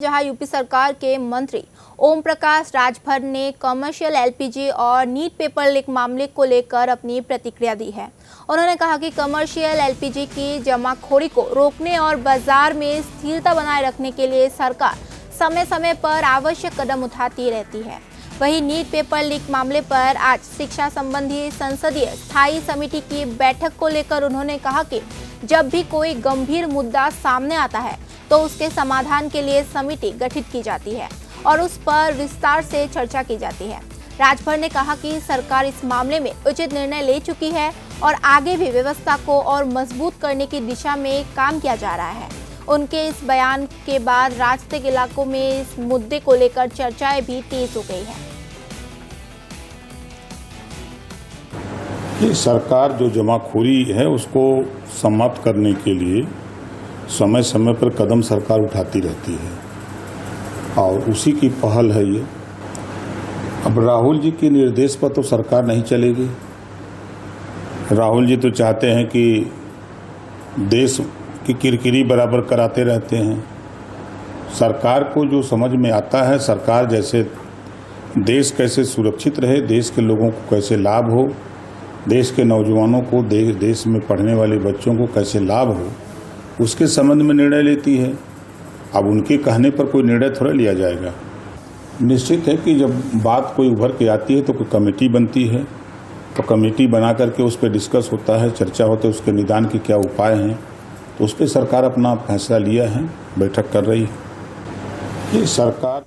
जहां यूपी सरकार के मंत्री ओम प्रकाश राजभर ने कमर्शियल एलपीजी और नीट पेपर लीक मामले को लेकर अपनी प्रतिक्रिया दी है। उन्होंने कहा कि कमर्शियल एलपीजी की जमाखोरी को रोकने और बाजार में स्थिरता बनाए रखने के लिए सरकार समय समय पर आवश्यक कदम उठाती रहती है। वहीं नीट पेपर लीक मामले पर आज शिक्षा संबंधी संसदीय स्थायी समिति की बैठक को लेकर उन्होंने कहा कि जब भी कोई गंभीर मुद्दा सामने आता है तो उसके समाधान के लिए समिति गठित की जाती है और उस पर विस्तार से चर्चा की जाती है। राजभर ने कहा कि सरकार इस मामले में उचित निर्णय ले चुकी है और आगे भी व्यवस्था को और मजबूत करने की दिशा में काम किया जा रहा है। उनके इस बयान के बाद राजनीतिक इलाकों में इस मुद्दे को लेकर चर्चाएं भी तेज हो गई है। ये सरकार जो जमाखोरी है उसको समाप्त करने के लिए समय समय पर कदम सरकार उठाती रहती है और उसी की पहल है ये। अब राहुल जी के निर्देश पर तो सरकार नहीं चलेगी। राहुल जी तो चाहते हैं कि देश की किरकिरी बराबर कराते रहते हैं। सरकार को जो समझ में आता है, सरकार जैसे देश कैसे सुरक्षित रहे, देश के लोगों को कैसे लाभ हो, देश के नौजवानों को, देश में पढ़ने वाले बच्चों को कैसे लाभ हो, उसके संबंध में निर्णय लेती है। अब उनके कहने पर कोई निर्णय थोड़ा लिया जाएगा। निश्चित है कि जब बात कोई उभर के आती है तो कोई कमेटी बनती है, तो कमेटी बना करके उस पर डिस्कस होता है, चर्चा होती है, उसके निदान के क्या उपाय हैं, तो उस पर सरकार अपना फैसला लिया है, बैठक कर रही है। ये सरकार